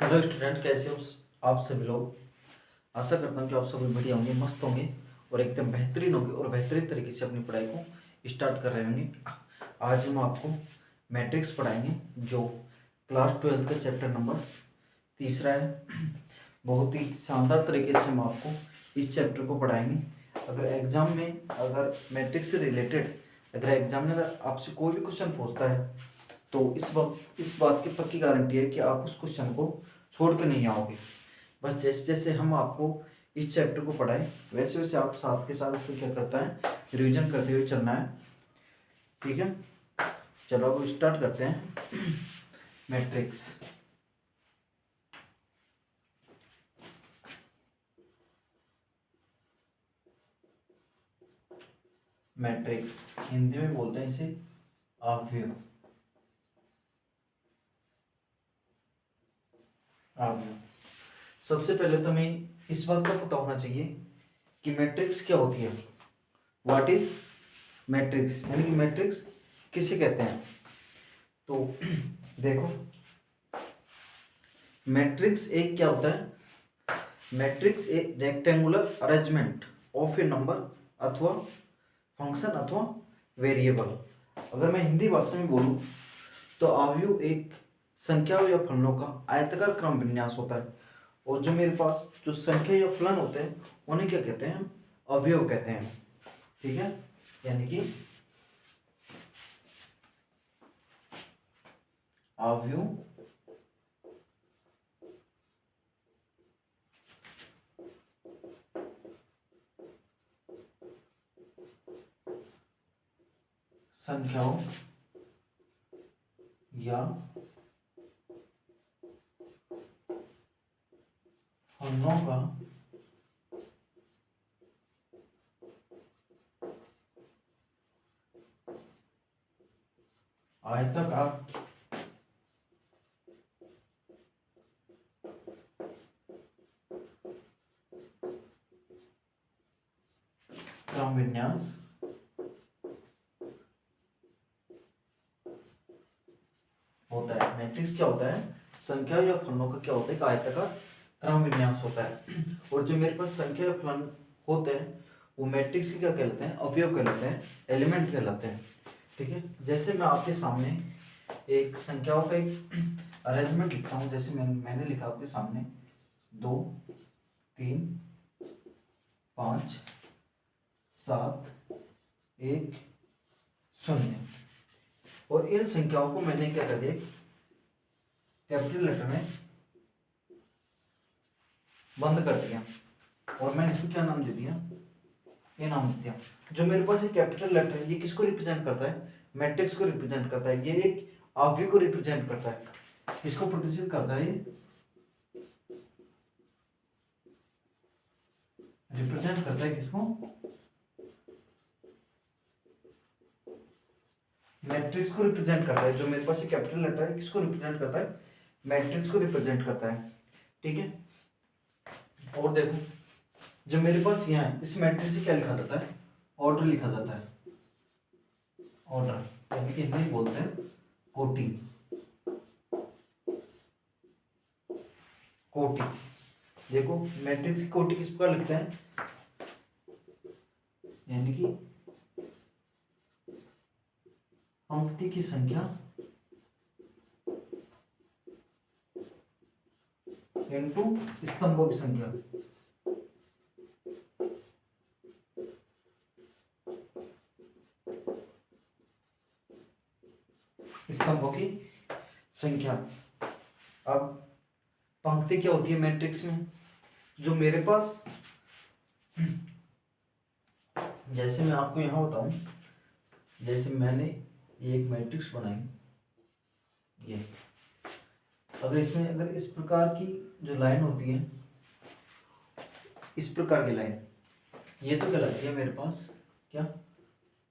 Hello student, कैसे हो आप सभी लोग। आशा करता हूँ कि आप सभी बढ़िया होंगे, मस्त होंगे और एकदम बेहतरीन होंगे और बेहतरीन तरीके से अपनी पढ़ाई को स्टार्ट कर रहे होंगे। आज हम आपको मैट्रिक्स पढ़ाएंगे जो क्लास 12 का चैप्टर नंबर 3 है। बहुत ही शानदार तरीके से हम आपको इस चैप्टर को पढ़ाएंगे। अगर एग्ज़ाम में अगर मैट्रिक्स से रिलेटेड अगर एग्जामिनर आपसे कोई भी क्वेश्चन पूछता है तो इस बात की पक्की गारंटी है कि आप उस क्वेश्चन को छोड़ के नहीं आओगे। बस जैसे जैसे हम आपको इस चैप्टर को पढ़ाएं वैसे वैसे आप साथ के साथ इसको क्या करता है, रिवीजन करते हुए चलना है। ठीक है, चलो अब स्टार्ट करते हैं। मैट्रिक्स मैट्रिक्स हिंदी में बोलते हैं इसे अवयव। अवयव सबसे पहले तो हमें इस बात का पता होना चाहिए कि मैट्रिक्स क्या होती है। व्हाट इज मैट्रिक्स, यानी कि मैट्रिक्स किसे कहते हैं। तो देखो, मैट्रिक्स एक क्या होता है, मैट्रिक्स एक rectangular arrangement of A number अथवा फंक्शन अथवा वेरिएबल। अगर मैं हिंदी भाषा में बोलूँ तो अवयव एक संख्याओं या फलनों का आयताकार क्रम विन्यास होता है। और जो मेरे पास जो संख्या या फलन होते हैं उन्हें क्या कहते हैं, हम अवयव कहते हैं। ठीक है, यानी कि अवयव संख्याओं या फलनों का आयताकार क्रम विन्यास होता है। मैट्रिक्स क्या होता है, संख्या या फलनों का क्या होता है, एक आयताकार क्रम विन्यास होता है। और जो मेरे पास संख्या या फलन होते हैं वो मैट्रिक्स के क्या कहलाते हैं, अवयव कहलाते हैं, एलिमेंट कहलाते हैं। ठीक है, जैसे मैं आपके सामने एक संख्याओं का एक अरेंजमेंट लिखता हूँ। जैसे मैंने लिखा आपके सामने 2 3 5 7 1 0। और इन संख्याओं को मैंने क्या कर दिया, कैपिटल लेटर में बंद कर दिया और मैंने इसको क्या नाम दे दिया, ये नाम दे दिया। जो मेरे पास ये कैपिटल लेटर है ये किसको रिप्रेजेंट करता है, मैट्रिक्स को रिप्रेजेंट करता है। ये एक अवयव को रिप्रेजेंट करता है। किसको प्रदर्शित करता है, ये रिप्रेजेंट करता है किसको, मैट्रिक्स को रिप्रेजेंट करता है। जो मेरे पास ये कैपिटल लेटर है किसको रिप्रेजेंट करता है, मैट्रिक्स को रिप्रेजेंट करता है। ठीक है, और देखो जो मेरे पास यहाँ है इस मैट्रिक्स से क्या लिखा जाता है, ऑर्डर लिखा जाता है। ऑर्डर यानी कि हिंदी बोलते हैं कोटि। कोटि देखो, मैट्रिक्स की कोटि किस प्रकार लिखते हैं, यानी कि पंक्ति की संख्या इनटू स्तंभों की संख्या। स्तंभों की संख्या। अब पंक्ति क्या होती है मैट्रिक्स में, जो मेरे पास, जैसे मैं आपको यहां बताऊं, जैसे मैंने एक मैट्रिक्स बनाई, ये अगर इसमें अगर इस प्रकार की जो लाइन होती है, इस प्रकार की लाइन, ये तो कहलाती है मेरे पास क्या,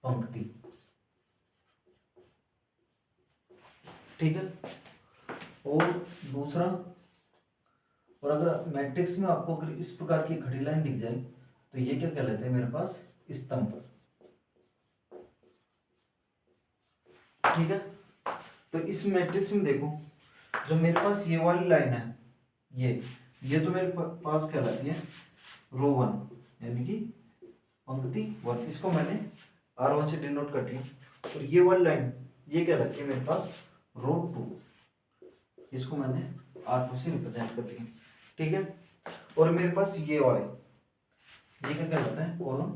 पंक्ति। ठीक है, और दूसरा, और अगर मैट्रिक्स में आपको अगर इस प्रकार की खड़ी लाइन दिख जाए तो ये क्या कहलाते हैं मेरे पास, स्तंभ। ठीक है, तो इस मैट्रिक्स में देखो जो मेरे पास ये वाली लाइन है ये तो मेरे पास कहलाती है रो 1 यानी कि पंक्ति 1। इसको मैंने R1 से डिनोट कर दिया। और ये वाली लाइन ये कहलाती है मेरे पास रो 2, इसको मैंने R2 से रिप्रेजेंट कर दिया। ठीक है। और मेरे पास ये वाले ये क्या कहलाता है, कॉलम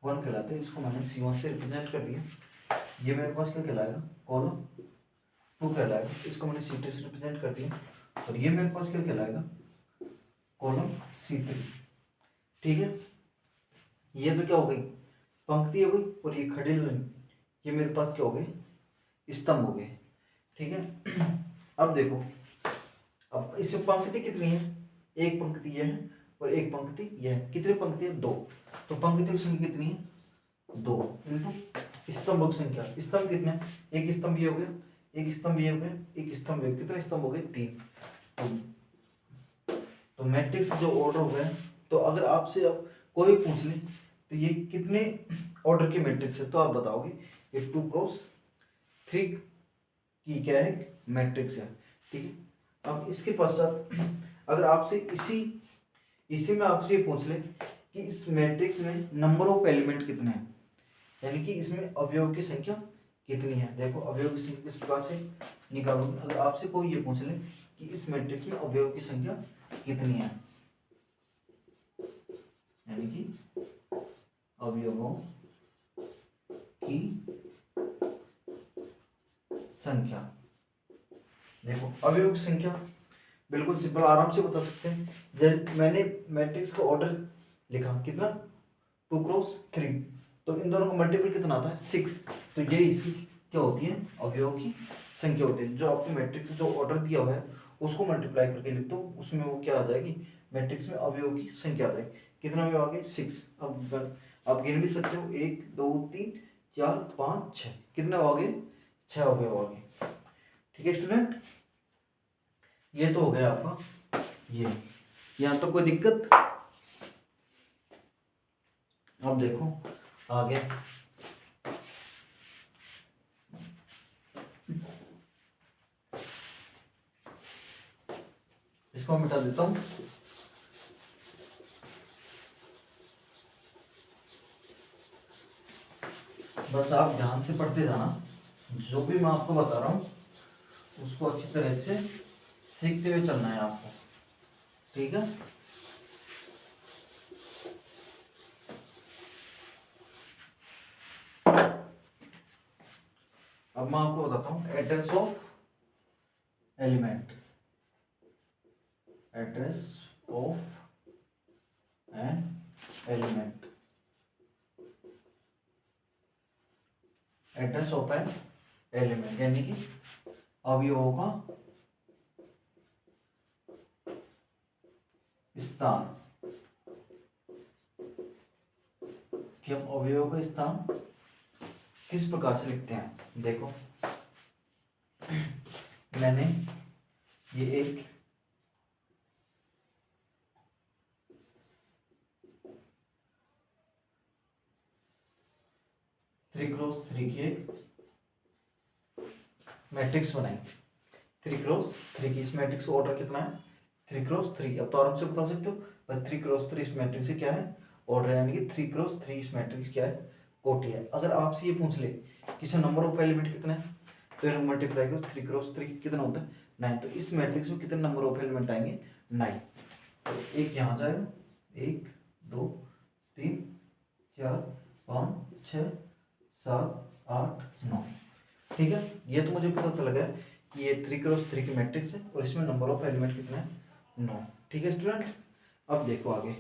1 कहलाता है, इसको मैंने C1 से रिप्रेजेंट कर दिया। ये मेरे पास क्या कहलाएगा, कॉलम 2 कहलाएगा, इसको मैंने C2 से रिप्रेजेंट कर दिया। और ये मेरे पास क्या कहलाएगा, कॉलम C3। ठीक है। ये तो क्या हो गई, पंक्ति हो गई। और ये खड़ी लाइन ये मेरे पास क्या हो गए, स्तंभ हो गए। ठीक है। अब देखो, अब इसमें पंक्ति कितनी है, एक पंक्ति यह है और एक पंक्ति यह है। कितनी पंक्ति है, 2। तो पंक्ति की संख्या कितनी है, 2 इंटू स्तंभ की संख्या। स्तंभ कितने हैं, एक स्तंभ ये हो गया, एक स्तंभ ये हो गया, एक स्तंभ ये, कितने स्तंभ हो गए, 3। तो मैट्रिक्स जो ऑर्डर हो गया। तो अगर आपसे अब कोई पूछ ले तो ये कितने ऑर्डर की मैट्रिक्स है, तो आप बताओगे ये 2x3 की क्या है, मैट्रिक्स है। ठीक है। अब इसके पश्चात अगर आपसे इसी में आपसे ये पूछ ले कि इस मैट्रिक्स में नंबर ऑफ एलिमेंट कितने हैं, यानी कि इसमें अवयव की संख्या कितनी है। देखो अवयव की संख्या किस प्रकार से निकालोगे, अगर आपसे कोई ये पूछ ले कि इस मैट्रिक्स में अवयव की संख्या कितनी है, यानी कि अवयवों की संख्या। देखो अवयव की संख्या बिल्कुल सिंपल, आराम से बता सकते हैं। जब मैंने मैट्रिक्स का ऑर्डर लिखा कितना, 2x3, तो इन दोनों का मल्टीपल कितना आता है, 6। तो ये इसकी क्या होती है, अवयव की संख्या होती है। जो आपको मैट्रिक्स जो ऑर्डर दिया हुआ है उसको मल्टीप्लाई करके लिख दो, उसमें वो क्या आ जाएगी, मैट्रिक्स में अवयव की संख्या आ जाएगी। कितना अवयव आ गए, 6। अब आप गिन भी सकते हो, 1 2 3 4 5 6, कितने आ गए, 6 अवयव आ गए। ठीक है स्टूडेंट, ये तो हो गया आपका ये। यहाँ तो कोई दिक्कत, अब देखो आगे इसको मिटा देता हूं। बस आप ध्यान से पढ़ते जाना, जो भी मैं आपको बता रहा हूं उसको अच्छी तरह से सीखते हुए चलना है आपको। ठीक है। अब मैं आपको बताता हूं address of element, address of an element, address of an element यानी कि अवयवों का स्थान, कि हम अवयवों का स्थान किस प्रकार से लिखते हैं। देखो मैंने ये एक थ्री क्रॉस थ्री की एक मैट्रिक्स बनाई, 3x3 की। इस मैट्रिक्स का ऑर्डर कितना है, 3x3। अब तो आराम से बता सकते हो भाई 3x3 इस मैट्रिक्स से क्या है, ऑर्डर, यानी कि 3x3 इस मैट्रिक्स क्या है, कोटि है। अगर आपसे ये पूछ ले कि इसमें नंबर ऑफ एलिमेंट कितना है, तो मल्टीप्लाई करो 3x3 कितना होता है, 9। तो इस मैट्रिक्स में कितने नंबर ऑफ एलिमेंट आएंगे, 9। तो एक यहाँ जाएगा, 1 2 3 4 5 6 7 8 9। ठीक है। ये तो मुझे पता चल गया कि ये 3x3 की मैट्रिक्स है और इसमें नंबर ऑफ एलिमेंट कितना है, 9। ठीक है स्टूडेंट। अब देखो आगे,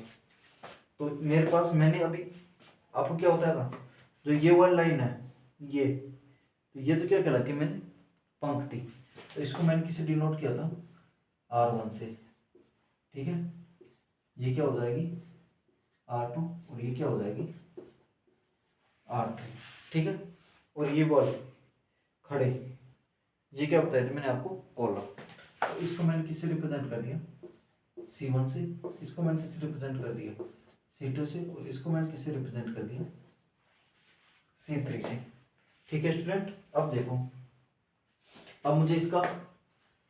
तो मेरे पास मैंने अभी आपको क्या बताया था, जो ये वाली लाइन है ये, तो ये तो क्या कहलाती है मेरी पंक्ति। तो इसको मैंने किसे डिनोट किया था, R1 से। ठीक है। ये क्या हो जाएगी, R2, और ये क्या हो जाएगी, R3। ठीक है। और ये बॉल खड़े, ये क्या बताया था मैंने आपको, कॉलम। तो इसको मैंने किससे रिप्रेजेंट कर दिया, C1 से। इसको मैंने किससे रिप्रेजेंट कर दिया, C2 से। और इसको मैंने किससे रिप्रेजेंट कर दिया, C3 से। ठीक है स्टूडेंट। अब देखो, अब मुझे इसका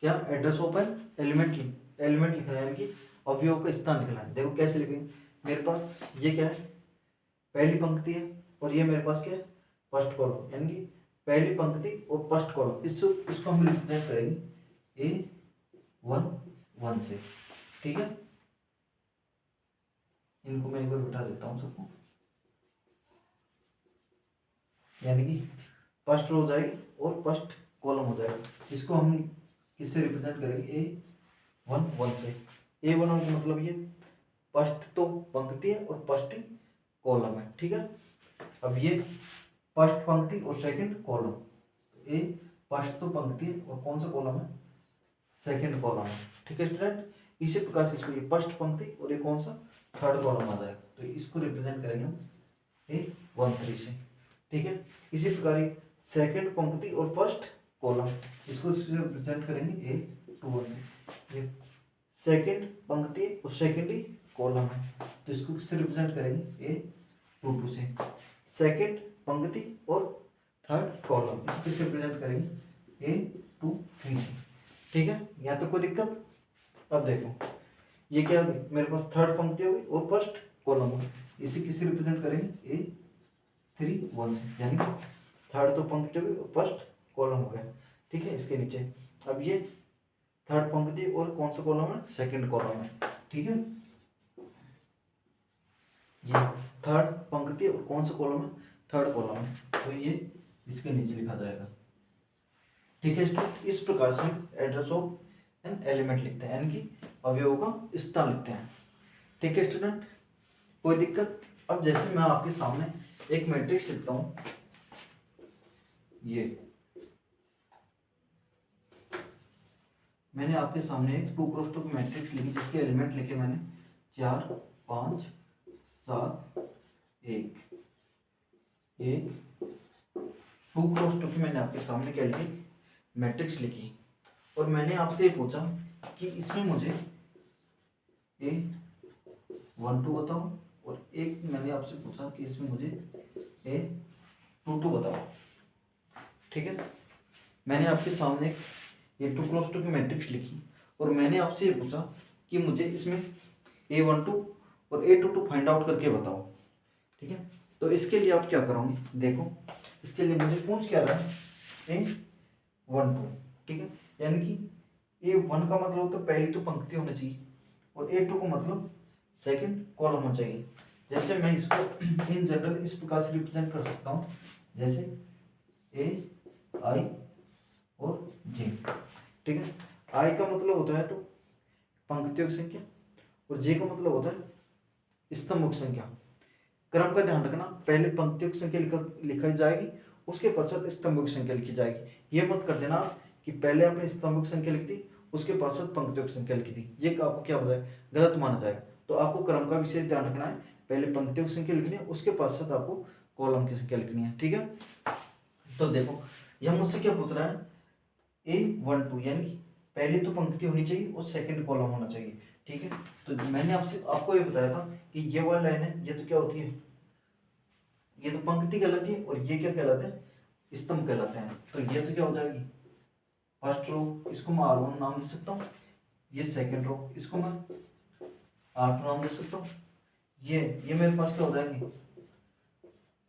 क्या address of an element element लिखना है, यानी कि अवयव का स्थान लिखना है। देखो कैसे लिखेंगे, मेरे पास ये क्या है, पहली पंक्ति है, और ये मेरे पास क्या है, फर्स्ट कॉलम, यानी कि पहली पंक्ति और फर्स्ट कॉलम, इसको हम रिप्रेजेंट करेंगे A11 से। ठीक है, इनको मैं एक बार बिठा देता हूँ सबको, यानी कि फर्स्ट रो हो जाएगी और फर्स्ट कॉलम हो जाएगा। इसको हम किससे रिप्रेजेंट करेंगे, A11 से। A11 का मतलब ये फर्स्ट तो पंक्ति है और फर्स्ट कॉलम है। ठीक है, अब ये फर्स्ट पंक्ति और सेकंड कॉलम, ए फर्स्ट तो पंक्ति है और कौन सा कॉलम है, सेकंड कॉलम है। ठीक है स्टूडेंट, इसी प्रकार से इसको ये फर्स्ट पंक्ति और ये कौन सा, थर्ड कॉलम आ जाएगा। तो इसको रिप्रेजेंट करेंगे हम A13 से। ठीक है, इसी प्रकार सेकंड पंक्ति और फर्स्ट कॉलम, इसको रिप्रेजेंट करेंगे A21 से। ये सेकंड पंक्ति और सेकंड ही कॉलम है, तो इसको किससे रिप्रेजेंट करेंगे, A22 से। सेकंड पंक्ति और थर्ड कॉलम, इसको किससे रिप्रेजेंट करेंगे, A23 से। ठीक है, यहाँ तो कोई दिक्कत। अब देखो ये क्या हो गई, मेरे पास थर्ड पंक्ति हो गई और फर्स्ट कॉलम हो गई, इसे किससे रिप्रेजेंट करेंगे, A31 से, यानी थर्ड तो पंक्ति हो गई और फर्स्ट कॉलम हो गया। ठीक है, इसके नीचे अब ये थर्ड पंक्ति और कौन सा कॉलम है, सेकंड कॉलम है। ठीक है, ये थर्ड पंक्ति और कौन सा कॉलम है, थर्ड कॉलम है, तो ये इसके नीचे लिखा जाएगा। ठीक है स्टूडेंट, इस प्रकार से हम एड्रेस ऑफ एन एलिमेंट लिखते हैं, यानी कि अवयव का स्थान लिखते हैं। ठीक है स्टूडेंट, कोई दिक्कत। अब जैसे मैं आपके सामने एक मैट्रिक्स लिखता हूं, ये मैंने आपके सामने एक 2 क्रॉस 2 की मैट्रिक्स लिखी, जिसके एलिमेंट लिखे मैंने 4 5 7 1 1। 2 क्रॉस 2 की मैंने आपके सामने क्या लिखी, मैट्रिक्स लिखी, और मैंने आपसे ये पूछा कि इसमें मुझे A12 बताओ, और एक मैंने आपसे पूछा कि इसमें मुझे A22 बताओ। ठीक है, मैंने आपके सामने ये 2 क्रॉस 2 की मैट्रिक्स लिखी, और मैंने आपसे ये पूछा कि मुझे इसमें A12 और A22 फाइंड आउट करके बताओ। ठीक है, तो इसके लिए आप क्या करोगे, देखो इसके लिए मुझे पूछ क्या रहा है, A12। ठीक है, यानी कि A1 का मतलब होता है पहली तो पंक्ति होनी चाहिए, और A2 का मतलब सेकंड कॉलम होना चाहिए। जैसे मैं इसको इन जनरल इस प्रकार से रिप्रेजेंट कर सकता हूँ, जैसे A I और J। ठीक है, I का मतलब होता है तो पंक्तियों की संख्या, और J का मतलब होता है स्तंभों की संख्या। क्रम का ध्यान रखना, पहले पंक्तियों की संख्या लिखी जाएगी, उसके पश्चात स्तंभों की संख्या लिखी जाएगी। ये मत कर देना कि पहले आपने स्तंभों की संख्या लिखी थी, उसके पश्चात पंक्तियों की संख्या लिखी थी, ये आपको क्या हो जाएगा, गलत माना जाएगा। तो आपको क्रम का विशेष ध्यान रखना है, पहले पंक्तियों की संख्या लिखनी है, उसके पश्चात आपको कॉलम की संख्या लिखनी है। ठीक है, तो देखो यह मुझसे क्या पूछ रहा है, A12 यानी कि पहली तो पंक्ति होनी चाहिए और सेकंड कॉलम होना चाहिए। ठीक है, तो मैंने आपको ये बताया था कि ये वाली लाइन है, ये तो क्या होती है, ये तो पंक्ति कहलाती है, और ये क्या कहलाते हैं, स्तंभ कहलाते हैं। तो ये तो क्या हो जाएगी, फर्स्ट रो, इसको मैं R1 नाम दे सकता हूँ, ये सेकंड रो, इसको मैं R2 नाम दे सकता हूँ, ये मेरे पास क्या हो जाएगी,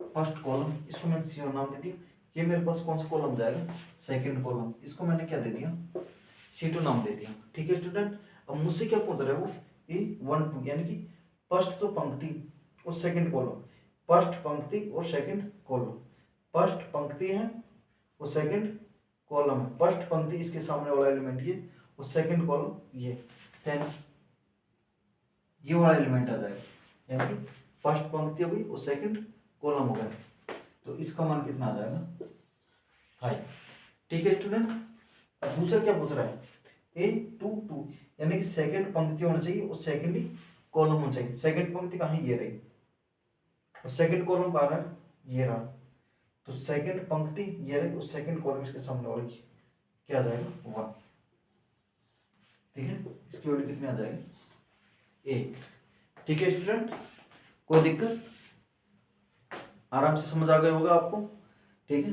फर्स्ट कॉलम, इसको मैंने C1 नाम दे दिया। ये मेरे पास कौन सा कॉलम जाएगा, सेकंड कॉलम, इसको मैंने क्या दे दिया, C2 नाम दे दिया। ठीक है स्टूडेंट, अब मुझसे क्या पूछ रहा है वो, A12 यानी कि फर्स्ट तो पंक्ति और सेकंड कॉलम, फर्स्ट पंक्ति और सेकंड कॉलम, फर्स्ट पंक्ति है और सेकंड कॉलम है, फर्स्ट पंक्ति इसके सामने वाला एलिमेंट ये, और सेकंड कॉलम ये, देन ये वाला एलिमेंट आ जाएगा, यानी कि फर्स्ट पंक्ति हो गई और सेकंड कॉलम हो गया, तो इसका मान कितना आ जाएगा, 5। ठीक है स्टूडेंट, अब दूसरा क्या पूछ रहा है, A22 यानी कि सेकंड पंक्ति होना चाहिए और सेकंड ही कॉलम होना चाहिए। सेकंड पंक्ति कहाँ, ये रही, और सेकंड कॉलम कहाँ रहा, ये रहा, तो सेकंड पंक्ति ये रही और सेकंड कॉलम इसके सामने वाला क्या आ जाएगा, 1। ठीक है, इसकी वैल्यू कितनी आ जाएगी, 1। ठीक है स्टूडेंट, कोई दिक्कत, आराम से समझ आ गया होगा आपको। ठीक है,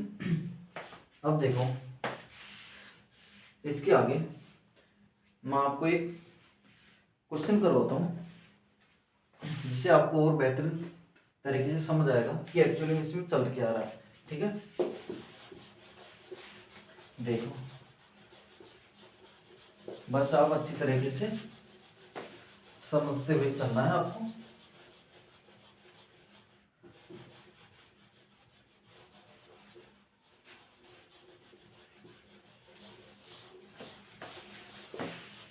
अब देखो इसके आगे मैं आपको एक क्वेश्चन करवाता हूँ, जिससे आपको और बेहतर तरीके से समझ आएगा कि एक्चुअली में इसमें चल क्या रहा है। ठीक है, देखो बस आप अच्छी तरीके से समझते हुए चलना है आपको।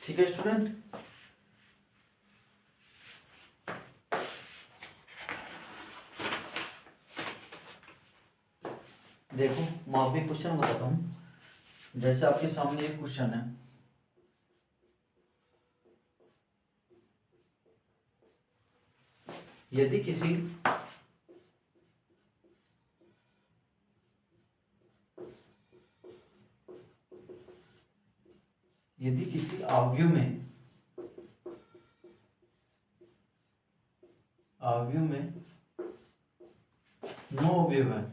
ठीक है स्टूडेंट, देखो मैं आप भी क्वेश्चन बताता हूँ। जैसे आपके सामने एक क्वेश्चन है, यदि किसी अवयव में 9 अवयव है,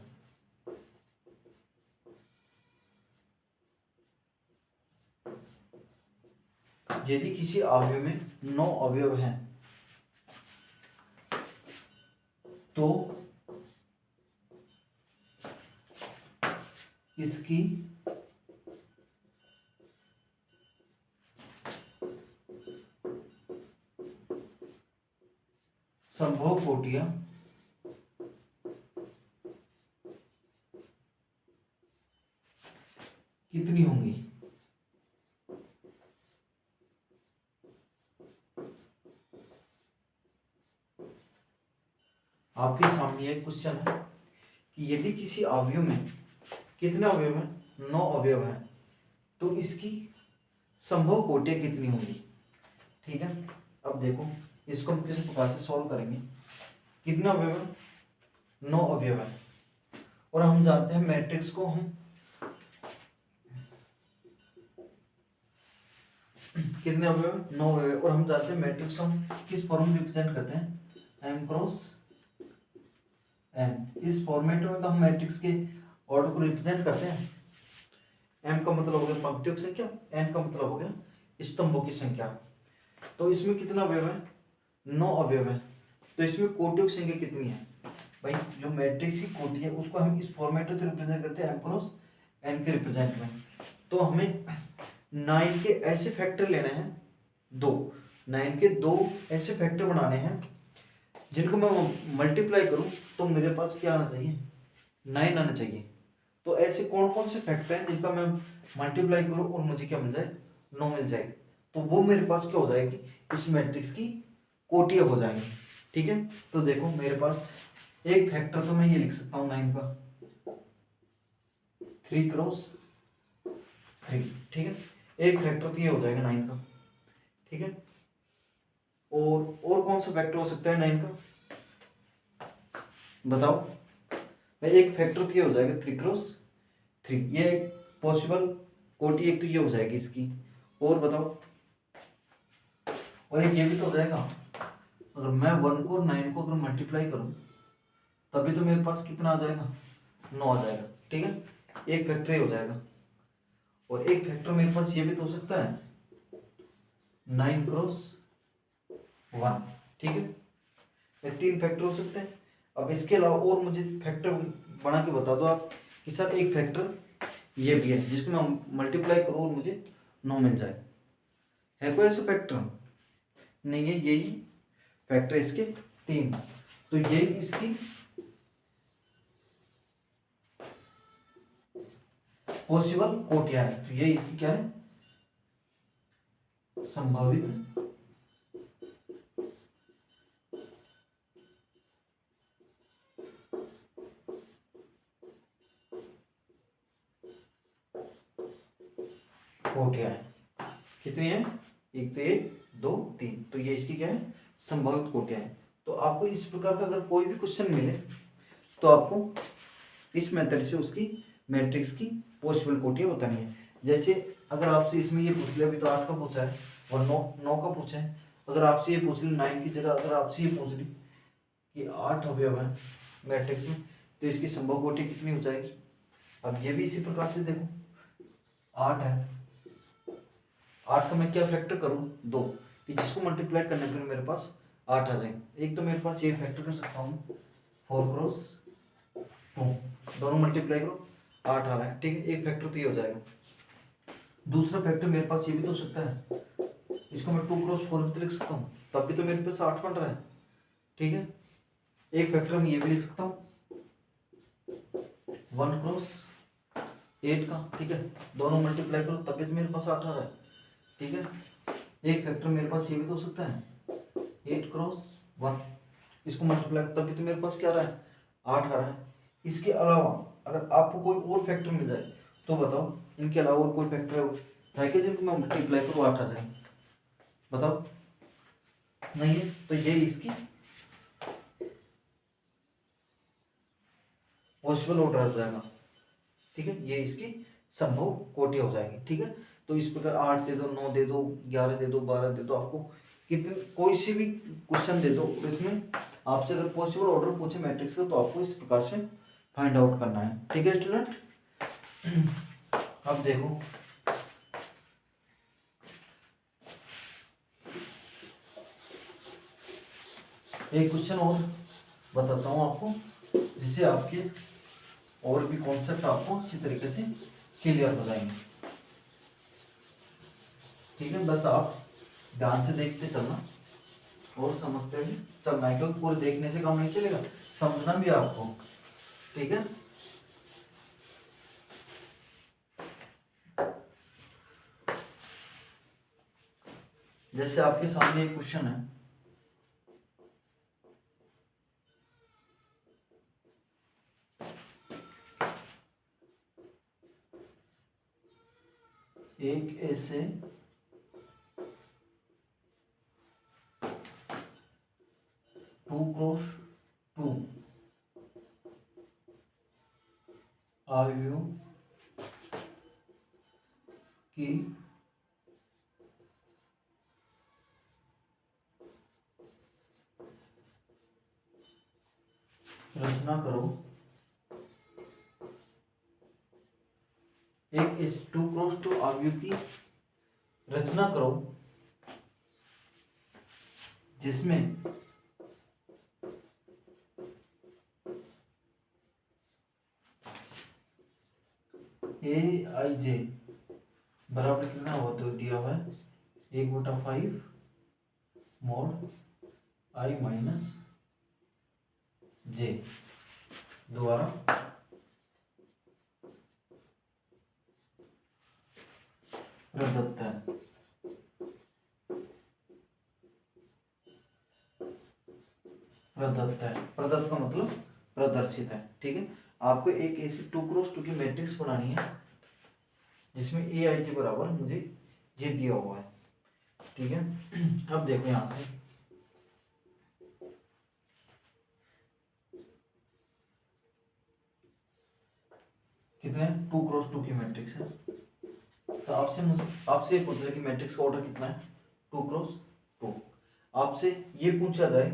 यदि किसी अवयव में 9 अवयव हैं तो इसकी संभव कोटियां कितनी होंगी। आपके सामने एक क्वेश्चन है कि यदि किसी अवयव में कितने अवयव हैं, 9 अवयव हैं, तो इसकी संभव कोटियां कितनी होंगी। ठीक है, अब देखो इसको हम किसी प्रकार से सॉल्व करेंगे। कितने अवयव है, 9 अवयव है, और हम जानते हैं मैट्रिक्स को हम कितने अवयव, 9 अवयव, और हम जानते हैं मैट्रिक्स हम किस फॉर्म में रिप्रेजेंट करते हैं, m क्रॉस n। इस फॉर्मेट में तो हम मैट्रिक्स के ऑर्डर को रिप्रेजेंट करते हैं। m का मतलब हो गया पंक्तियों की संख्या, n का मतलब हो गया स्तंभों की संख्या। तो इसमें कितना अवयव है, 9 अवयव है, तो इसमें कोटियों की संख्या कितनी है भाई। जो मैट्रिक्स की कोटि है उसको हम इस फॉर्मेट में रिप्रेजेंट करते हैं m क्रॉस n के रिप्रेजेंट में। तो हमें 9 के ऐसे फैक्टर लेने हैं, 9 के 2 ऐसे फैक्टर बनाने हैं जिनको मैं मल्टीप्लाई करूं तो मेरे पास क्या आना चाहिए, 9 आना चाहिए। तो ऐसे कौन कौन से फैक्टर हैं जिनका मैं मल्टीप्लाई करूं और मुझे क्या मिल जाए, 9 मिल जाए, तो वो मेरे पास क्या हो जाएगी, इस मैट्रिक्स की कोटियां हो जाएंगी। ठीक है, तो देखो मेरे पास एक फैक्टर तो मैं ये लिख सकता हूँ 9 का, 3 क्रॉस 3। ठीक है, एक फैक्टर तो ये हो जाएगा 9 का। ठीक है, और कौन सा फैक्टर हो सकता है 9 का, बताओ भाई। एक फैक्टर तो ये हो जाएगा 3 क्रॉस 3, ये एक पॉसिबल कोटि एक तो ये हो जाएगी इसकी, और बताओ, और एक ये भी तो हो जाएगा। अगर मैं 1 को और 9 को अगर मल्टीप्लाई करूं तभी तो मेरे पास कितना आ जाएगा, 9 आ जाएगा। ठीक है, एक फैक्टर हो जाएगा, और एक फैक्टर मेरे पास ये भी तो हो सकता है 9 क्रॉस 1। ठीक है, ये 3 फैक्टर हो सकते हैं। अब इसके अलावा और मुझे फैक्टर बना के बता दो आप कि सर एक फैक्टर ये भी है जिसको मैं मल्टीप्लाई करूँ और मुझे 9 मिल जाए। है कोई ऐसा फैक्टर, नहीं है, यही फैक्टर इसके 3, तो यही इसकी पॉसिबल कोटियां है। तो यही इसकी क्या है, संभावित कोटियां हैं। कितनी है, एक तो ये 2 3, तो ये इसकी क्या है, संभावित कोटियां हैं। तो आपको इस प्रकार का अगर कोई भी क्वेश्चन मिले तो आपको इस मेथड से उसकी मैट्रिक्स की पॉसिबल कोटियां बतानी है। जैसे अगर आपसे इसमें ये पूछ लिया, अभी तो 8 का पूछा है और 9 का पूछा है, अगर आपसे ये पूछ ली 9 की जगह, अगर आपसे ये पूछ ली कि 8 अवयव है मैट्रिक्स में, तो इसकी संभव कोटि कितनी हो जाएगी। अब ये भी इसी प्रकार से देखो, 8 है, 8 का मैं क्या फैक्टर करूँ, 2, कि जिसको मल्टीप्लाई करने पर मेरे पास 8 आ जाए। एक तो मेरे पास ये फैक्टर कर सकता हूँ 4 क्रॉस 2, दोनों मल्टीप्लाई करो 8 आ रहा है, ठीक है, एक फैक्टर तो ये हो जाएगा। दूसरा फैक्टर मेरे पास ये भी तो हो सकता है, इसको मैं 2 क्रॉस 4 भी तो लिख सकता हूँ, तब भी तो मेरे पास 8 बन रहा है, ठीक है। एक फैक्टर मैं ये भी लिख सकता हूँ 1 क्रॉस 8 का, ठीक है, दोनों मल्टीप्लाई करो तब भी तो मेरे पास 8 आ रहा है, ठीक है। एक फैक्टर मेरे पास ये भी तो हो सकता है 8 क्रॉस 1, इसको मल्टीप्लाई तब भी तो मेरे पास क्या आ रहा है 8 आ रहा है। इसके अलावा अगर आपको कोई और फैक्टर मिल जाए तो बताओ, इनके अलावा और कोई फैक्टर है कि जिनको मैं मल्टीप्लाई करूँ 8 आ जाए, बताओ। नहीं है तो ये इसकी पॉसिबल ऑर्डर हो जाएगा, ठीक है, ये इसकी संभव कोटि हो जाएगी, ठीक है। तो इस प्रकार 8 दे दो, 9 दे दो, 11 दे दो, 12 दे दो, आपको कितने कोई सी भी क्वेश्चन दे दो इसमें आपसे अगर पॉसिबल ऑर्डर पूछे मैट्रिक्स का तो आपको इस प्रकार से फाइंड आउट करना है, ठीक है स्टूडेंट। अब देखो एक क्वेश्चन और बताता हूँ आपको, जिससे आपके और भी कॉन्सेप्ट आपको अच्छी तरीके से क्लियर हो जाएंगे, ठीक है। बस आप ध्यान से देखते चलना और समझते भी चलना है, क्योंकि पूरे देखने से काम नहीं चलेगा, समझना भी आपको, ठीक है। जैसे आपके सामने एक क्वेश्चन है, एक ऐसे 2 क्रॉस 2 अवयव की रचना करो। एक इस 2 क्रॉस 2 अवयव की रचना करो जिसमें ए आई जे बराबर कितना हुआ तो दिया हुआ है 1/5 मोड आई माइनस जे द्वारा प्रदत्त है। प्रदत्त है, प्रदत्त का मतलब प्रदर्शित है, ठीक है। आपको एक ऐसी 2 क्रॉस 2 की मैट्रिक्स बनानी है जिसमें ए आई जी बराबर मुझे ये दिया हुआ है, ठीक है। अब देखो यहां से कितने 2 क्रॉस 2 की मैट्रिक्स है, तो आपसे ये पूछ रहा है कि मैट्रिक्स का ऑर्डर कितना है 2 क्रॉस 2। आपसे ये पूछा जाए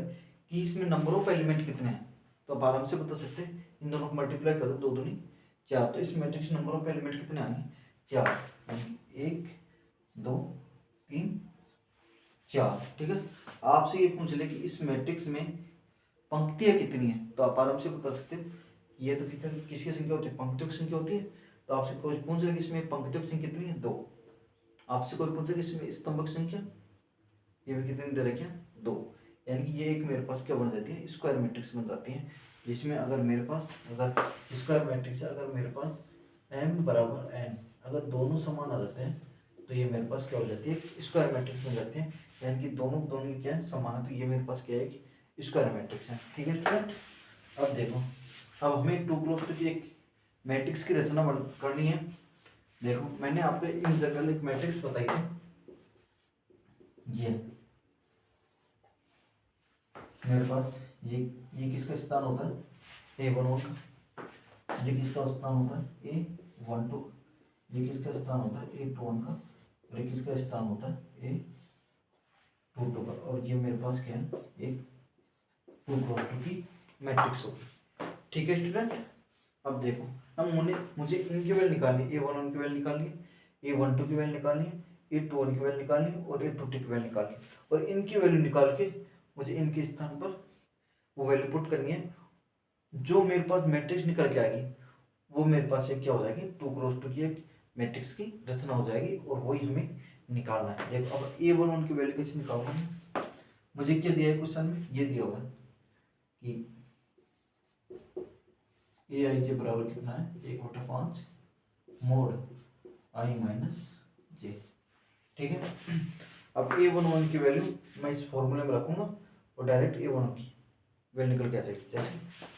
कि इसमें नंबर ऑफ एलिमेंट कितने हैं, तो आप आराम से बता सकते हैं, इन दोनों को मल्टीप्लाई कर दो, 2 दूनी 4, तो इस मैट्रिक्स नंबर ऑफ एलिमेंट कितने आएंगे 4, 1 2 3 4, ठीक है। आपसे ये पूछ ले कि इस मैट्रिक्स में पंक्तियां कितनी है, तो आप आराम से बता सकते हो ये तो कितनी किसकी संख्या होती है, पंक्तियों की संख्या होती है। तो आपसे कोई पूछ रहा है कि इसमें पंक्तियों की संख्या कितनी है 2, आपसे कोई पूछ रहा है कि इसमें स्तंभ की संख्या ये भी कितनी दे रखी है 2, यानी कि ये एक मेरे पास क्या बन जाती है स्क्वायर मैट्रिक्स बन जाती है, जिसमें अगर मेरे पास अगर स्क्वायर मैट्रिक्स है, अगर मेरे पास m बराबर n अगर दोनों समान आ जाते हैं तो ये मेरे पास क्या हो जाती है स्क्वायर मैट्रिक्स बन जाती है, यानी कि दोनों दोनों की क्या है समान है, तो ये मेरे पास क्या है कि स्क्वायर मैट्रिक्स है, ठीक है स्टूडेंट। अब देखो अब हमें 2 क्रॉस 2 की एक मैट्रिक्स की रचना करनी है। देखो मैंने आपको इन जनरल एक मैट्रिक्स बताई थी, ये मेरे पास ये किसका स्थान होता है A11 का, ये किसका स्थान होता है A12, ये किसका स्थान होता है A21 का, और ये किसका स्थान होता है A22 का, और ये मेरे पास क्या है एक 2 क्रॉस 2 की मैट्रिक्स होगी, ठीक है स्टूडेंट। अब देखो अब मुझे इनकी वैल्यू निकालनी है, A11 की वैल्यू निकालनी है, A12 की वैल्यू निकालनी है, A21 की वैल्यू निकालनी है और A22 की वैल्यू निकालनी है, और इनकी वैल्यू निकाल के मुझे इनके स्थान पर वो वैल्यू पुट करनी है। जो मेरे पास मैट्रिक्स निकल के आएगी वो मेरे पास एक क्या हो जाएगी, 2x2 की एक मैट्रिक्स की रचना हो जाएगी, और वही हमें निकालना है। देखो अब A11 की वैल्यू कैसे निकालूंगा, मुझे क्या दिया है क्वेश्चन में, ये दिया हुआ है कि Aij बराबर कितना है, 1/5 मोड i माइनस जे। ठीक है, अब A11 की वैल्यू मैं इस फॉर्मूले में रखूंगा और डायरेक्ट A11 की वैल्यू निकल के आ जाएगी। जैसे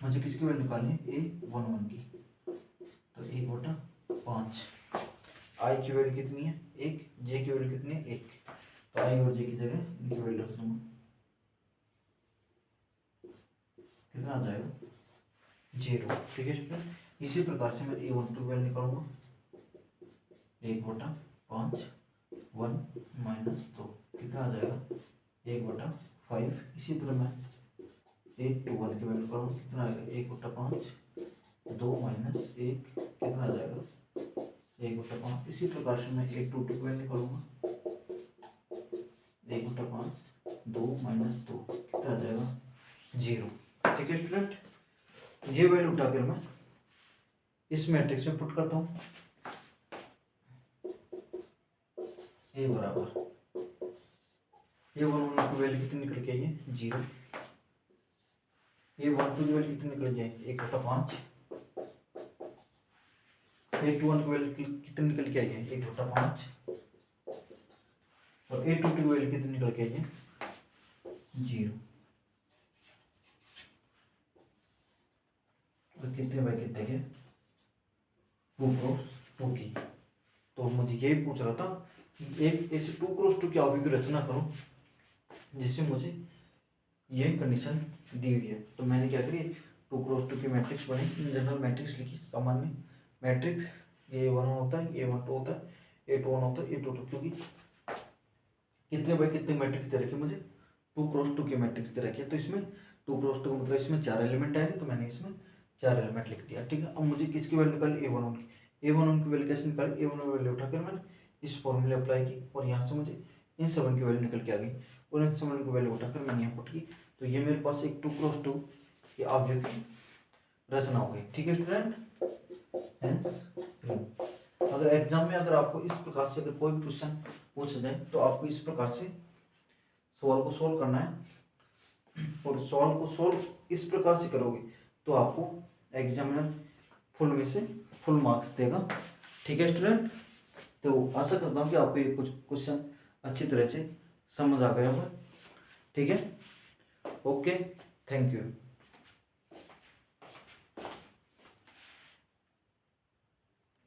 मुझे किसकी वैल्यू निकालनी है, A11 की, तो 1/5 आई की वैल्यू कितनी है 1, जे की वैल्यू कितनी है 1, तो आई और जे की जगह इनकी वैल्यू रख दूंगा, कितना आ जाएगा 0। ठीक है स्टूडेंट, इसी प्रकार से मैं A12 की वैल्यू निकालूंगा, 1/5 1 माइनस 2 कितना आ जाएगा 1/5। इसी तरह मैं A21 की वैल्यू निकालूंगा, कितना आएगा 1/5 2 माइनस 1 कितना आ जाएगा 1/5। इसी प्रकार से मैं A22 की वैल्यू निकालूंगा, 1/5 2 माइनस 2 कितना आ जाएगा 0। ठीक है स्टूडेंट, ये वैल्यू उठाकर मैं इस मैट्रिक्स में पुट करता हूँ, ए बराबर A11 की वैल्यू कितनी निकल के आई है 0, A12 की वैल्यू कितनी निकल के आई 1/5, A21 की वैल्यू कितनी निकल के आई है 1/5, और A22 की वैल्यू कितनी निकल के आई है 0। और कितने बाई कितने के 2x2 की। तो मुझे यही पूछ रहा था कि एक ऐसे 2x2 की आव्यूह की रचना करूं जिसमें मुझे यही कंडीशन दी हुई है। तो मैंने क्या करी, 2x2 की मैट्रिक्स बनी, इन जनरल मैट्रिक्स लिखी, सामान्य मैट्रिक्स, A11 होता है, A12 होता है, A21 होता है, A22, क्योंकि कितने बाई कितने मैट्रिक्स दे रखी मुझे 2x2 की मैट्रिक्स दे रखी है, तो इसमें 2x2 का मतलब इसमें 4 एलिमेंट आएंगे, तो मैंने इसमें 4 एलिमेंट लिख दिया। ठीक है, अब मुझे किसकी वैल्यू निकाली A11 की, A11 की वैल्यू कैसे निकाली, A11 की वैल्यू उठाकर मैंने इस फॉर्मूले अप्लाई की, और यहाँ से मुझे इन 7 की वैल्यू निकल के आ गई, और इन 7 की वैल्यू उठाकर मैंने यहाँ पुट की, तो ये मेरे पास एक 2x2 की आव्यूह की रचना हो गई। ठीक है स्टूडेंट, अगर एग्जाम में अगर आपको इस प्रकार से अगर कोई भी क्वेश्चन पूछा जाए तो आपको इस प्रकार से सवाल को सोल्व करना है, और सवाल को सोल्व इस प्रकार से करोगे तो आपको एग्जामिनर फुल में से फुल मार्क्स देगा। ठीक है स्टूडेंट, तो आशा करता हूँ कि आपको ये कुछ क्वेश्चन अच्छी तरह से समझ आ गया होगा। ठीक है, ओके, थैंक यू।